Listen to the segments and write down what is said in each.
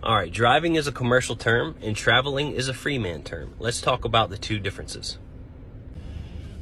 All right, driving is a commercial term and traveling is a free man term. Let's talk about the two differences.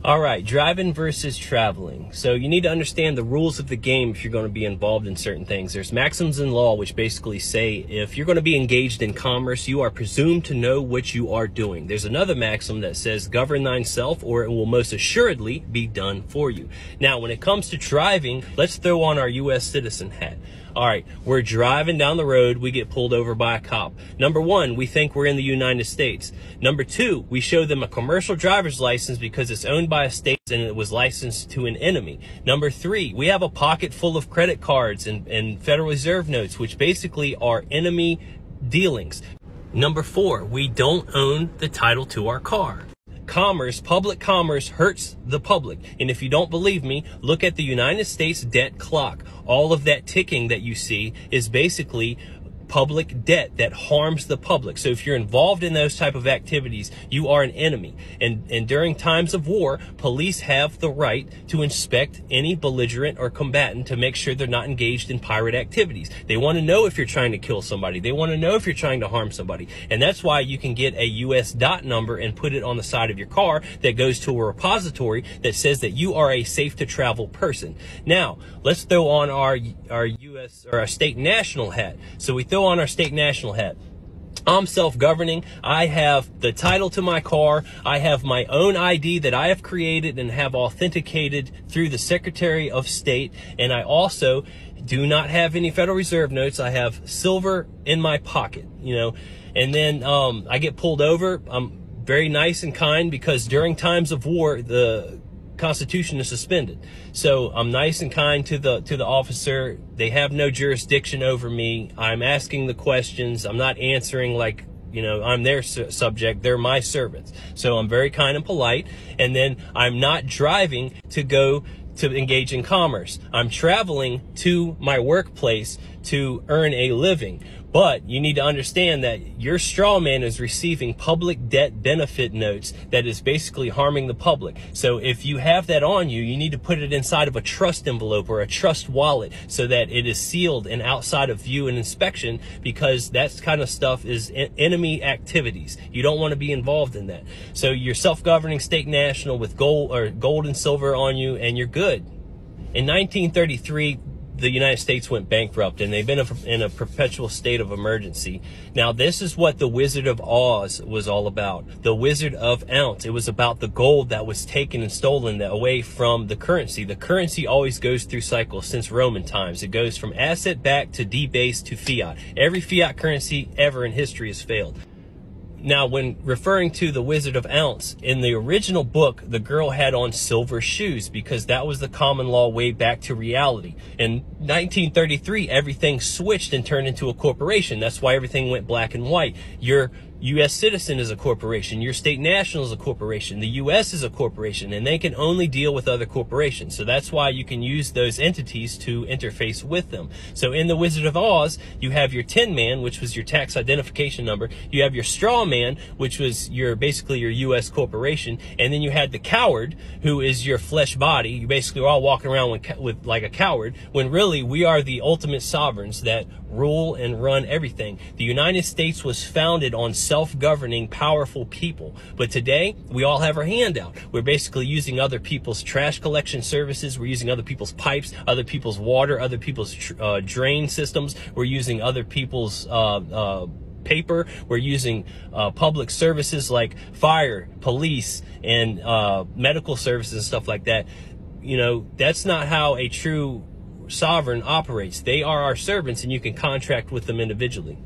All right, driving versus traveling. So you need to understand the rules of the game if you're going to be involved in certain things. There's maxims in law which basically say if you're going to be engaged in commerce, you are presumed to know what you are doing. There's another maxim that says govern thyself or it will most assuredly be done for you. Now, when it comes to driving, let's throw on our U.S. citizen hat. All right, we're driving down the road. We get pulled over by a cop. Number one, we think we're in the United States. Number two, we show them a commercial driver's license because it's owned by a state and it was licensed to an enemy. Number three, we have a pocket full of credit cards and Federal Reserve notes, which basically are enemy dealings. Number four, we don't own the title to our car. Commerce, public commerce hurts the public. And if you don't believe me, look at the United States debt clock. All of that ticking that you see is basically public debt that harms the public. So if you're involved in those type of activities, you are an enemy. And during times of war, police have the right to inspect any belligerent or combatant to make sure they're not engaged in pirate activities. They want to know if you're trying to kill somebody. They want to know if you're trying to harm somebody. And that's why you can get a US dot number and put it on the side of your car that goes to a repository that says that you are a safe to travel person. Now, let's throw on our US or our state national hat. So we throw on our state national hat. I'm self-governing. I have the title to my car. I have my own ID that I have created and have authenticated through the Secretary of State. And I also do not have any Federal Reserve notes. I have silver in my pocket, you know, and then I get pulled over. I'm very nice and kind because during times of war, the Constitution is suspended. So I'm nice and kind to the officer. They have no jurisdiction over me. I'm asking the questions. I'm not answering like, you know, I'm their subject. They're my servants. So I'm very kind and polite. And then I'm not driving to go to engage in commerce. I'm traveling to my workplace to earn a living. But you need to understand that your straw man is receiving public debt benefit notes that is basically harming the public. So if you have that on you, you need to put it inside of a trust envelope or a trust wallet so that it is sealed and outside of view and inspection, because that kind of stuff is enemy activities. You don't want to be involved in that. So you're self-governing state national with gold and silver on you, and you're good. In 1933, the United States went bankrupt and they've been in a perpetual state of emergency. Now, this is what the Wizard of Oz was all about. The Wizard of Ounce. It was about the gold that was taken and stolen away from the currency. The currency always goes through cycles since Roman times. It goes from asset backed to debased to fiat. Every fiat currency ever in history has failed. Now, when referring to the Wizard of Ounce, in the original book, the girl had on silver shoes because that was the common law way back to reality. In 1933, everything switched and turned into a corporation. That's why everything went black and white. Your U.S. citizen is a corporation. Your state national is a corporation. The U.S. is a corporation, and they can only deal with other corporations. So that's why you can use those entities to interface with them. So in the Wizard of Oz, you have your Tin Man, which was your tax identification number. You have your Straw Man, which was basically your U.S. corporation. And then you had the Coward, who is your flesh body. You basically are all walking around with like a coward, when really we are the ultimate sovereigns that rule and run everything. The United States was founded on self-governing, powerful people. But today, we all have our hand out. We're basically using other people's trash collection services. We're using other people's pipes, other people's water, other people's drain systems. We're using other people's paper. We're using public services like fire, police, and medical services and stuff like that. You know, that's not how a true sovereign operates. They are our servants, and you can contract with them individually.